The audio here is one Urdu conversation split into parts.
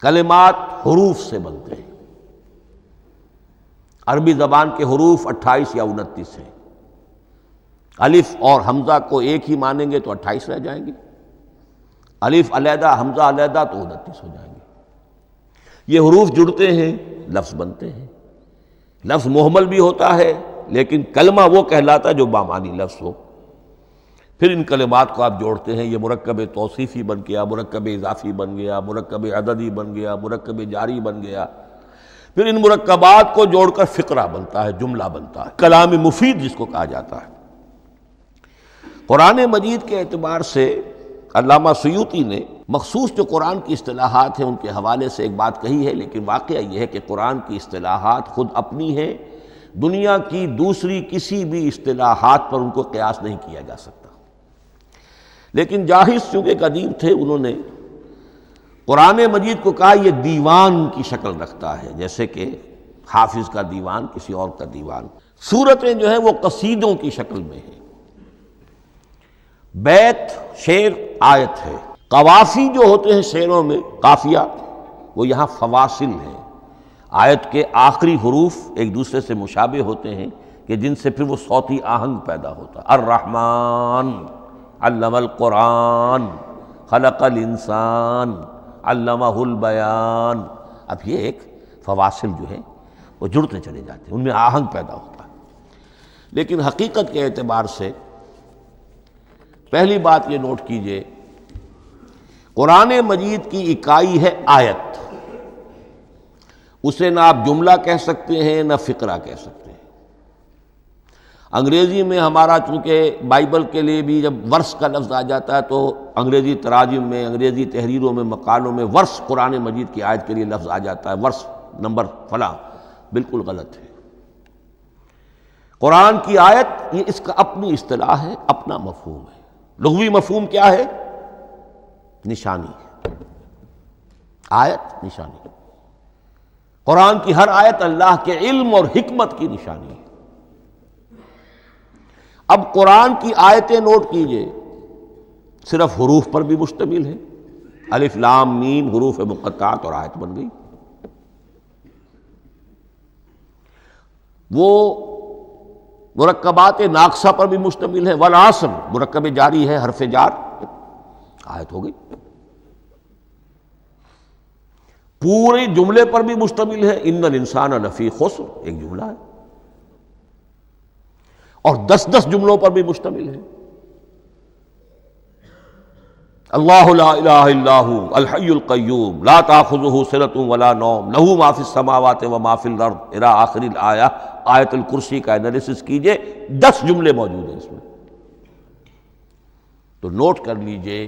کلمات حروف سے بنتے ہیں، عربی زبان کے حروف 28 یا 29 ہیں، الف اور حمزہ کو ایک ہی مانیں گے تو 28 رہ جائیں گے، الف علیحدہ حمزہ علیحدہ تو 29 ہو جائیں گے۔ یہ حروف جڑتے ہیں، لفظ بنتے ہیں۔ لفظ محمل بھی ہوتا ہے لیکن کلمہ وہ کہلاتا ہے جو بامعنی لفظ ہو۔ پھر ان کلمات کو آپ جوڑتے ہیں، یہ مرکب توصیفی بن گیا، مرکب اضافی بن گیا، مرکب عددی بن گیا، مرکب جاری بن گیا۔ پھر ان مرکبات کو جوڑ کر فقرہ بنتا ہے، جملہ بنتا ہے، کلام مفید جس کو کہا جاتا ہے۔ قرآن مجید کے اعتبار سے علامہ سیوطی نے مخصوص جو قرآن کی اصطلاحات ہیں ان کے حوالے سے ایک بات کہی ہے، لیکن واقعہ یہ ہے کہ قرآن کی اصطلاحات خود اپنی ہیں، دنیا کی دوسری کسی بھی اصطلاحات پر ان کو قیاس نہیں کیا جا سکتا۔ لیکن جاہز چونکہ قدیم تھے، انہوں نے قرآن مجید کو کہا یہ دیوان کی شکل رکھتا ہے، جیسے کہ حافظ کا دیوان، کسی اور کا دیوان۔ سورتیں جو ہیں وہ قصیدوں کی شکل میں ہیں، بیت شعر آیت ہے، قوافی جو ہوتے ہیں شعروں میں قافیہ، وہ یہاں فواصل ہیں، آیت کے آخری حروف ایک دوسرے سے مشابہ ہوتے ہیں کہ جن سے پھر وہ صوتی آہنگ پیدا ہوتا ہے۔ الرحمن علم القرآن خلق الانسان علمہ البیان۔ اب یہ ایک فواصل جو ہیں وہ جڑتے چلے جاتے ہیں، ان میں آہنگ پیدا ہوتا ہے۔ لیکن حقیقت کے اعتبار سے پہلی بات یہ نوٹ کیجئے، قرآن مجید کی اکائی ہے آیت، اسے نہ آپ جملہ کہہ سکتے ہیں نہ فقرہ کہہ سکتے ہیں۔ انگریزی میں ہمارا چونکہ بائبل کے لیے بھی جب ورس کا لفظ آ جاتا ہے تو انگریزی تراجم میں، انگریزی تحریروں میں، مقالوں میں ورس قرآن مجید کی آیت کے لیے لفظ آ جاتا ہے، ورس نمبر فلاں، بالکل غلط ہے۔ قرآن کی آیت یہ اس کا اپنی اصطلاح ہے، اپنا مفہوم ہے۔ لغوی مفہوم کیا ہے؟ نشانی، آیت نشانی۔ قرآن کی ہر آیت اللہ کے علم اور حکمت کی نشانی ہے۔ اب قرآن کی آیتیں نوٹ کیجئے، صرف حروف پر بھی مشتمل ہے، الف لام میم حروف مقطعات اور آیت بن گئی۔ وہ مرکبات ناقصہ پر بھی مشتمل ہے، والعصر مرکب جاری ہے، حرف جار، آیت ہو گئی۔ پورے جملے پر بھی مشتمل ہے، ان الانسان لفی خسر، ایک جملہ ہے، اور 10 جملوں پر بھی مشتمل ہے۔ اللہ لا الہ الا ھو الحی القیوم لا تأخذہ سنۃ ولا نوم لہ ما فی السماوات وما فی الارض الی آخر الآیہ۔ آیت الکرسی کا انالیسس کیجئے، 10 جملے موجود ہیں اس میں۔ تو نوٹ کر لیجئے،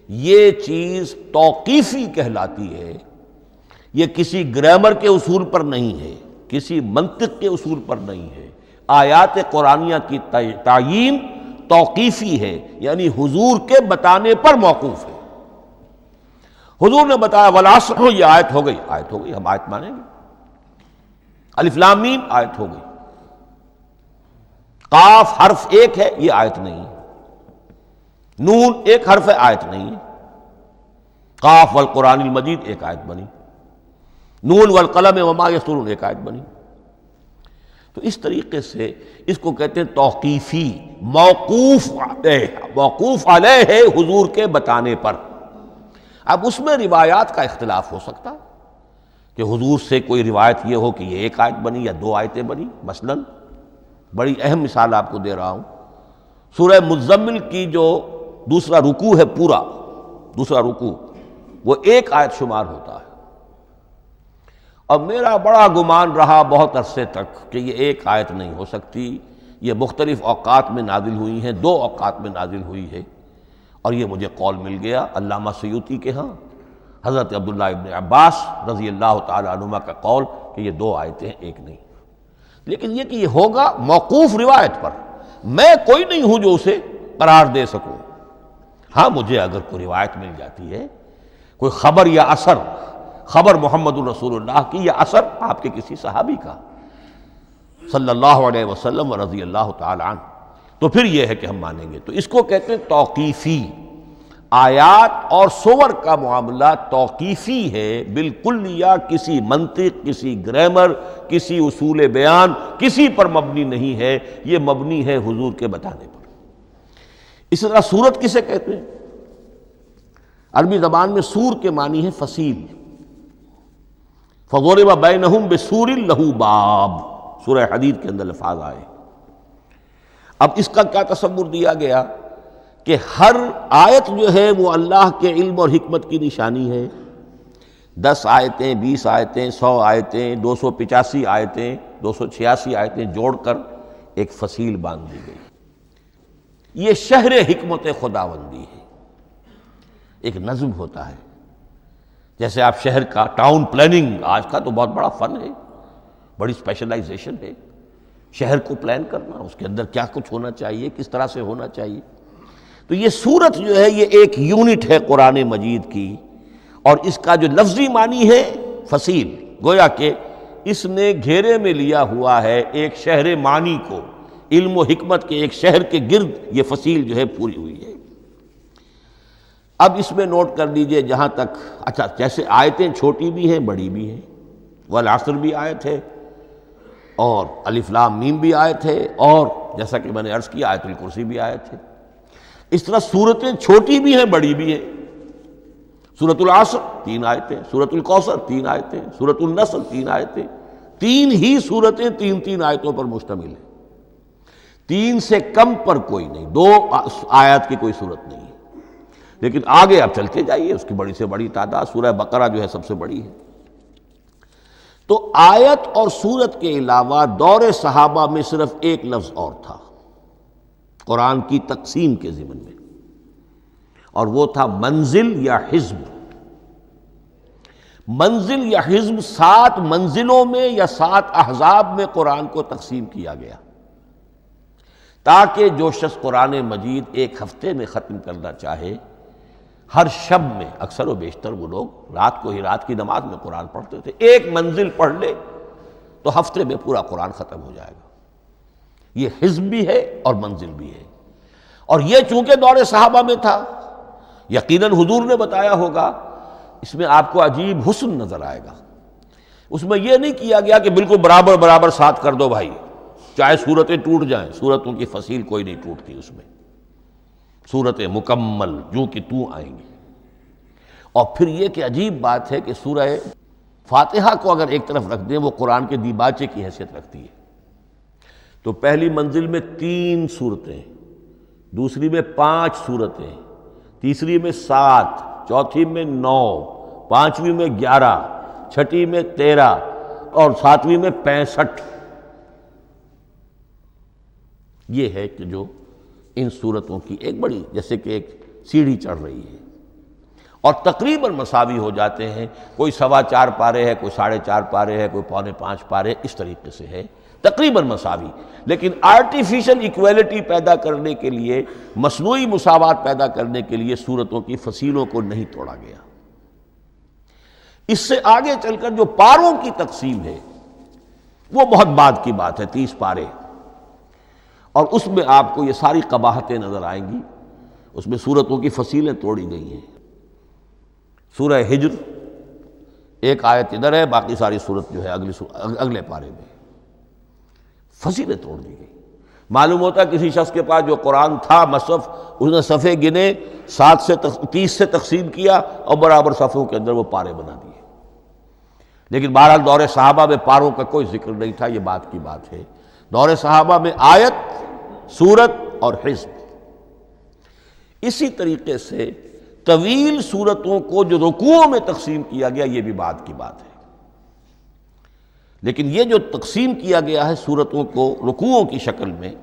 یہ چیز توقیفی کہلاتی ہے، یہ کسی گرامر کے اصول پر نہیں ہے، کسی منطق کے اصول پر نہیں ہے۔ آیات قرآنیہ کی تعیین توقیفی ہے، یعنی حضور کے بتانے پر موقوف ہے۔ حضور نے بتایا والعصر، یہ آیت ہو گئی، آیت ہو گئی، ہم آیت مانیں گے۔ الف لام میم آیت ہو گئی۔ قاف حرف ایک ہے، یہ آیت نہیں ہے۔ نون ایک حرف ہے، آیت نہیں ہے۔ قاف والقرآن المجید ایک آیت بنی، نون والقلم وما یسطرون ایک آیت بنی۔ تو اس طریقے سے اس کو کہتے ہیں توقیفی، موقوف علیہ ہے حضور کے بتانے پر۔ اب اس میں روایات کا اختلاف ہو سکتا ہے کہ حضور سے کوئی روایت یہ ہو کہ یہ ایک آیت بنی یا 2 آیتیں بنی۔ مثلا بڑی اہم مثال آپ کو دے رہا ہوں، سورہ مزمل کی جو دوسرا رکوع ہے، پورا دوسرا رکوع، وہ ایک آیت شمار ہوتا ہے، اور میرا بڑا گمان رہا بہت عرصے تک کہ یہ ایک آیت نہیں ہو سکتی، یہ مختلف اوقات میں نازل ہوئی ہیں، 2 اوقات میں نازل ہوئی ہے، اور یہ مجھے قول مل گیا علامہ سیوطی کے ہاں، حضرت عبداللہ ابن عباس رضی اللہ تعالی عنہما کا قول کہ یہ 2 آیتیں ہیں، ایک نہیں۔ لیکن یہ کہ یہ ہوگا موقوف روایت پر، میں کوئی نہیں ہوں جو اسے قرار دے سکوں۔ ہاں مجھے اگر کوئی روایت مل جاتی ہے، کوئی خبر یا اثر، خبر محمد الرسول اللہ کی یا اثر آپ کے کسی صحابی کا صلی اللہ علیہ وسلم و رضی اللہ تعالی عنہ، تو پھر یہ ہے کہ ہم مانیں گے۔ تو اس کو کہتے ہیں توقیفی۔ آیات اور سور کا معاملہ توقیفی ہے بالکل، یا کسی منطق، کسی گرامر، کسی اصول بیان، کسی پر مبنی نہیں ہے، یہ مبنی ہے حضور کے بتانے پر۔ اس طرح سورت کسے کہتے ہیں؟ عربی زبان میں سور کے معنی ہے فصیل۔ فَضُرِبَ بَيْنَهُمْ بِسُورٍ لَهُ بَابٌ، سورہ حدید کے اندر الفاظ آئے۔ اب اس کا کیا تصور دیا گیا کہ ہر آیت جو ہے وہ اللہ کے علم اور حکمت کی نشانی ہے۔ 10 آیتیں، 20 آیتیں، 100 آیتیں، 285 آیتیں، 286 آیتیں جوڑ کر ایک فصیل باندھ دی گئی۔ یہ شہر حکمت خداوندی ہے، ایک نظم ہوتا ہے۔ جیسے آپ شہر کا ٹاؤن پلاننگ آج کا تو بہت بڑا فن ہے، بڑی اسپیشلائزیشن ہے، شہر کو پلان کرنا، اس کے اندر کیا کچھ ہونا چاہیے، کس طرح سے ہونا چاہیے۔ تو یہ سورت جو ہے یہ ایک یونٹ ہے قرآن مجید کی، اور اس کا جو لفظی معنی ہے فصیل، گویا کہ اس نے گھیرے میں لیا ہوا ہے ایک شہر معنی کو، علم و حکمت کے ایک شہر کے گرد یہ فصیل جو ہے پوری ہوئی ہے۔ اب اس میں نوٹ کر لیجئے جہاں تک، اچھا جیسے آیتیں چھوٹی بھی ہیں بڑی بھی ہیں، والعصر بھی آیت ہے، اور الف لام میم بھی آیت ہے، اور جیسا کہ میں نے عرض کیا آیت الکرسی بھی آیت ہے۔ اس طرح سورتیں چھوٹی بھی ہیں بڑی بھی ہیں۔ سورۃ العصر 3 آیتیں، سورۃ الکوثر 3 آیتیں، سورۃ النصر 3 آیتیں، 3 ہی سورتیں 3 آیتوں پر مشتمل ہیں۔ 3 سے کم پر کوئی نہیں، 2 آیات کی کوئی صورت نہیں ہے۔ لیکن آگے آپ چلتے جائیے، اس کی بڑی سے بڑی تعداد سورہ بقرہ جو ہے سب سے بڑی ہے۔ تو آیت اور سورت کے علاوہ دور صحابہ میں صرف ایک لفظ اور تھا قرآن کی تقسیم کے ضمن میں، اور وہ تھا منزل یا حزب۔ منزل یا حزب 7 منزلوں میں یا 7 احزاب میں قرآن کو تقسیم کیا گیا، تاکہ جو شخص قرآن مجید ایک ہفتے میں ختم کرنا چاہے، ہر شب میں، اکثر و بیشتر وہ لوگ رات کو ہی رات کی نماز میں قرآن پڑھتے تھے، ایک منزل پڑھ لے تو ہفتے میں پورا قرآن ختم ہو جائے گا۔ یہ حزب بھی ہے اور منزل بھی ہے، اور یہ چونکہ دور صحابہ میں تھا، یقیناً حضور نے بتایا ہوگا، اس میں آپ کو عجیب حسن نظر آئے گا۔ اس میں یہ نہیں کیا گیا کہ بالکل برابر برابر ساتھ کر دو بھائی، چاہے صورتیں ٹوٹ جائیں، صورتوں کی فصیل کوئی نہیں ٹوٹتی، اس میں صورتیں مکمل جو کہ تو آئیں گی۔ اور پھر یہ کہ عجیب بات ہے کہ سورہ فاتحہ کو اگر ایک طرف رکھ دیں، وہ قرآن کے دیباچے کی حیثیت رکھتی ہے، تو پہلی منزل میں 3 سورتیں، دوسری میں 5 سورتیں، تیسری میں 7، چوتھی میں 9، پانچویں میں 11، چھٹی میں 13، اور 7ویں میں 65۔ یہ ہے کہ جو ان سورتوں کی ایک بڑی، جیسے کہ ایک سیڑھی چڑھ رہی ہے، اور تقریباً مساوی ہو جاتے ہیں، کوئی 4.25 پارے ہے، کوئی 4.5 پارے ہے، کوئی 4.25 پارے، اس طریقے سے ہے، تقریباً مساوی۔ لیکن آرٹیفیشل ایکویلٹی پیدا کرنے کے لیے، مصنوعی مساوات پیدا کرنے کے لیے سورتوں کی فصیلوں کو نہیں توڑا گیا۔ اس سے آگے چل کر جو پاروں کی تقسیم ہے وہ بہت بعد کی بات ہے، 30 پارے، اور اس میں آپ کو یہ ساری قباحتیں نظر آئیں گی۔ اس میں سورتوں کی فصیلیں توڑی گئی ہیں۔ سورہ ہجر ایک آیت ادھر ہے، باقی ساری سورت جو ہے اگلے پارے میں، فصیلیں توڑ دی گئی۔ معلوم ہوتا ہے کسی شخص کے پاس جو قرآن تھا مصحف، اس نے صفحے گنے، 7 سے 30 سے تقسیم کیا، اور برابر صفحوں کے اندر وہ پارے بنا دیے۔ لیکن بہرحال دور صحابہ میں پاروں کا کوئی ذکر نہیں تھا، یہ بات کی بات ہے۔ دور صحابہ میں آیت، سورت اور حزب۔ اسی طریقے سے طویل سورتوں کو جو رکوعوں میں تقسیم کیا گیا، یہ بھی بات کی بات ہے۔ لیکن یہ جو تقسیم کیا گیا ہے سورتوں کو رکوعوں کی شکل میں،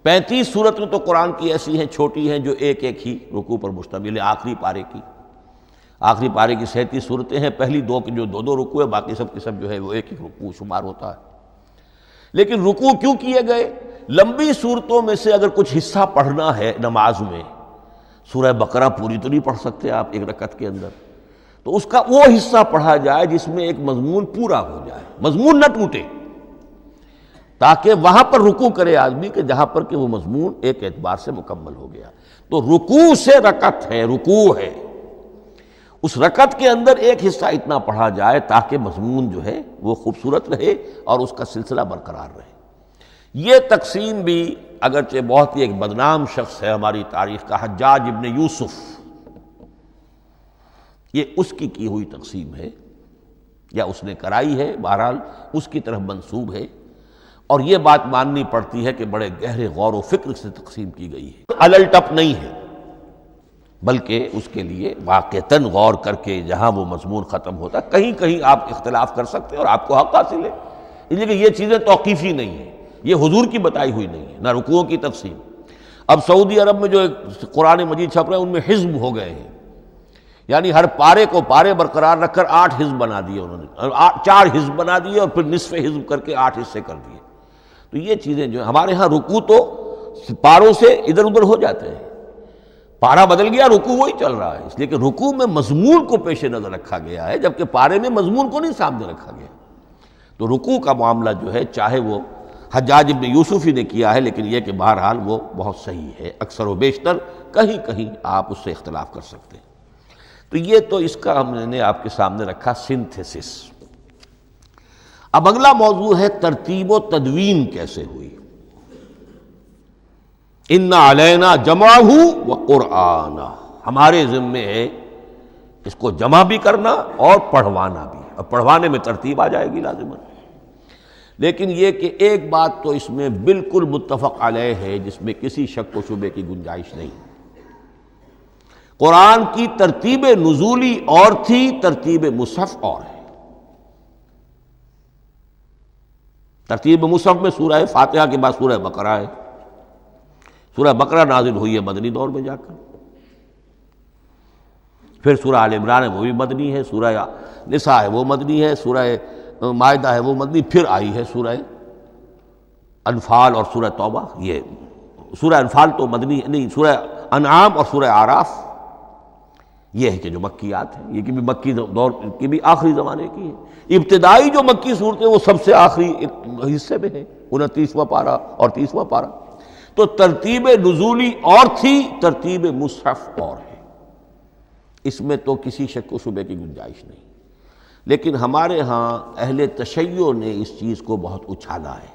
35 سورتیں تو قرآن کی ایسی ہیں چھوٹی ہیں جو ایک ایک ہی رکوع پر مشتمل ہے۔ آخری پارے کی 37 صورتیں ہیں، پہلی 2 کی جو 2 رکوع ہے، باقی سب کے سب جو ہے وہ ایک ایک رکوع شمار ہوتا ہے۔ لیکن رکوع کیوں کیے گئے؟ لمبی صورتوں میں سے اگر کچھ حصہ پڑھنا ہے نماز میں، سورہ بقرہ پوری تو نہیں پڑھ سکتے آپ ایک رکعت کے اندر، تو اس کا وہ حصہ پڑھا جائے جس میں ایک مضمون پورا ہو جائے، مضمون نہ ٹوٹے، تاکہ وہاں پر رکوع کرے آدمی کہ جہاں پر کہ وہ مضمون ایک اعتبار سے مکمل ہو گیا. تو رکوع سے رکعت ہے، رکوع ہے، اس رکعت کے اندر ایک حصہ اتنا پڑھا جائے تاکہ مضمون جو ہے وہ خوبصورت رہے اور اس کا سلسلہ برقرار رہے. یہ تقسیم بھی اگرچہ بہت ہی ایک بدنام شخص ہے ہماری تاریخ کا، حجاج ابن یوسف، یہ اس کی ہوئی تقسیم ہے یا اس نے کرائی ہے، بہرحال اس کی طرف منسوب ہے. اور یہ بات ماننی پڑتی ہے کہ بڑے گہرے غور و فکر سے تقسیم کی گئی ہے، الل ٹپ نہیں ہے، بلکہ اس کے لیے واقعتاً غور کر کے جہاں وہ مضمون ختم ہوتا ہے، کہیں کہیں آپ اختلاف کر سکتے ہیں اور آپ کو حق حاصل ہے. اس لیے کہ یہ چیزیں توقیفی نہیں ہیں، یہ حضور کی بتائی ہوئی نہیں ہے، نہ رکوعوں کی تقسیم. اب سعودی عرب میں جو قرآن مجید چھپ رہے ہیں ان میں حزب ہو گئے ہیں، یعنی ہر پارے کو پارے برقرار رکھ کر 8 حزب بنا دیے انہوں نے، 4 حزب بنا دیے اور پھر نصف حزب کر کے 8 حصے کر دیے. تو یہ چیزیں جو ہمارے ہاں رکوع تو پاروں سے ادھر ادھر ہو جاتے ہیں، پارا بدل گیا رکوع وہی چل رہا ہے، اس لیے کہ رکوع میں مضمون کو پیش نظر رکھا گیا ہے جبکہ پارے میں مضمون کو نہیں سامنے رکھا گیا. تو رکوع کا معاملہ جو ہے چاہے وہ حجاج ابن یوسف ہی نے کیا ہے، لیکن یہ کہ بہرحال وہ بہت صحیح ہے، اکثر و بیشتر کہیں کہیں آپ اس سے اختلاف کر سکتے ہیں. تو یہ تو اس کا ہم نے آپ کے سامنے رکھا سنتھیسس. اب اگلا موضوع ہے ترتیب و تدوین کیسے ہوئی. ان علینا جمعہ و قرآنہ، ہمارے ذمے ہے اس کو جمع بھی کرنا اور پڑھوانا بھی، اور پڑھوانے میں ترتیب آ جائے گی لازماً. لیکن یہ کہ ایک بات تو اس میں بالکل متفق علیہ ہے جس میں کسی شک و شبے کی گنجائش نہیں. قرآن کی ترتیب نزولی اور تھی، ترتیب مصحف اور ہے. ترتیب مصحف میں سورہ فاتحہ کے بعد سورہ بقرہ ہے. سورہ بقرہ نازل ہوئی ہے مدنی دور میں جا کر، پھر سورہ آل عمران ہے وہ بھی مدنی ہے، سورہ نساء ہے وہ مدنی ہے، سورہ مائدہ ہے وہ مدنی، پھر آئی ہے سورہ انفال اور سورہ توبہ. یہ سورہ انفال تو مدنی نہیں، سورہ انعام اور سورہ اعراف یہ ہے کہ جو مکیات ہیں، یہ کہ بھی مکی دور کی بھی آخری زمانے کی ہے. ابتدائی جو مکی صورتیں وہ سب سے آخری حصے میں ہیں، 29واں پارہ اور 30واں پارہ. تو ترتیب نزولی اور تھی، ترتیب مصحف اور ہے، اس میں تو کسی شک و شبے کی گنجائش نہیں. لیکن ہمارے ہاں اہل تشیع نے اس چیز کو بہت اچھالا ہے.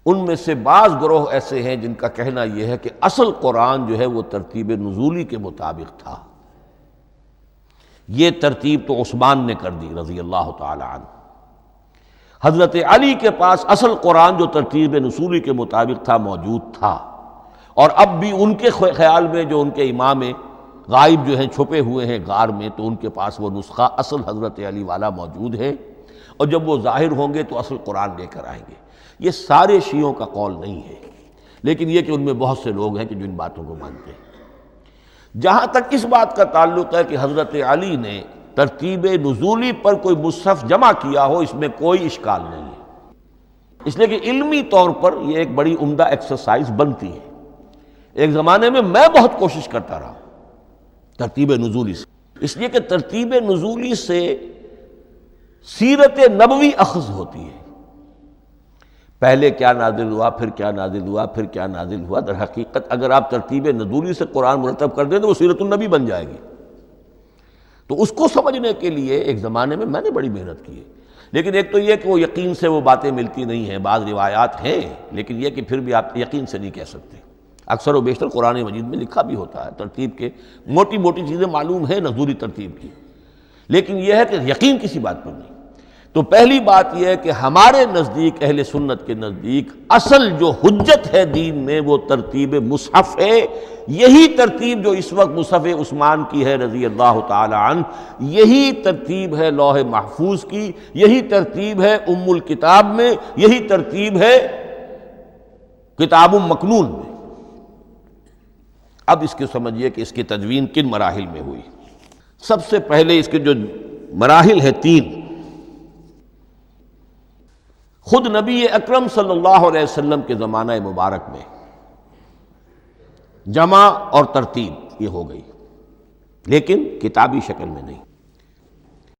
ان میں سے بعض گروہ ایسے ہیں جن کا کہنا یہ ہے کہ اصل قرآن جو ہے وہ ترتیب نزولی کے مطابق تھا. یہ ترتیب تو عثمان نے کر دی رضی اللہ تعالی عنہ. حضرت علی کے پاس اصل قرآن جو ترتیب نزولی کے مطابق تھا موجود تھا، اور اب بھی ان کے خیال میں جو ان کے امام غائب جو ہیں چھپے ہوئے ہیں غار میں، تو ان کے پاس وہ نسخہ اصل حضرت علی والا موجود ہے، اور جب وہ ظاہر ہوں گے تو اصل قرآن لے کر آئیں گے. یہ سارے شیعوں کا قول نہیں ہے، لیکن یہ کہ ان میں بہت سے لوگ ہیں کہ جو ان باتوں کو مانتے ہیں. جہاں تک اس بات کا تعلق ہے کہ حضرت علی نے ترتیب نزولی پر کوئی مصحف جمع کیا ہو، اس میں کوئی اشکال نہیں ہے. اس لیے کہ علمی طور پر یہ ایک بڑی عمدہ ایکسرسائز بنتی ہے. ایک زمانے میں میں بہت کوشش کرتا رہا ترتیب نزولی سے، اس لیے کہ ترتیب نزولی سے سیرت نبوی اخذ ہوتی ہے. پہلے کیا نازل ہوا، پھر کیا نازل ہوا، پھر کیا نازل ہوا. در حقیقت اگر آپ ترتیب نزولی سے قرآن مرتب کر دیں تو وہ سیرت النبی بن جائے گی. تو اس کو سمجھنے کے لیے ایک زمانے میں نے بڑی محنت کی ہے. لیکن ایک تو یہ کہ وہ یقین سے وہ باتیں ملتی نہیں ہیں، بعض روایات ہیں، لیکن یہ کہ پھر بھی آپ یقین سے نہیں کہہ سکتے. اکثر و بیشتر قرآن مجید میں لکھا بھی ہوتا ہے ترتیب کے موٹی موٹی چیزیں معلوم ہیں نزولی ترتیب کی، لیکن یہ ہے کہ یقین کسی بات پر نہیں. تو پہلی بات یہ ہے کہ ہمارے نزدیک، اہل سنت کے نزدیک، اصل جو حجت ہے دین میں وہ ترتیب مصحف ہے. یہی ترتیب جو اس وقت مصحف عثمان کی ہے رضی اللہ تعالی عنہ، یہی ترتیب ہے لوح محفوظ کی، یہی ترتیب ہے ام الکتاب میں، یہی ترتیب ہے کتاب مکنون میں. اب اس کے سمجھیے کہ اس کی تدوین کن مراحل میں ہوئی. سب سے پہلے اس کے جو مراحل ہیں 3. خود نبی اکرم صلی اللہ علیہ وسلم کے زمانہ مبارک میں جمع اور ترتیب یہ ہو گئی، لیکن کتابی شکل میں نہیں.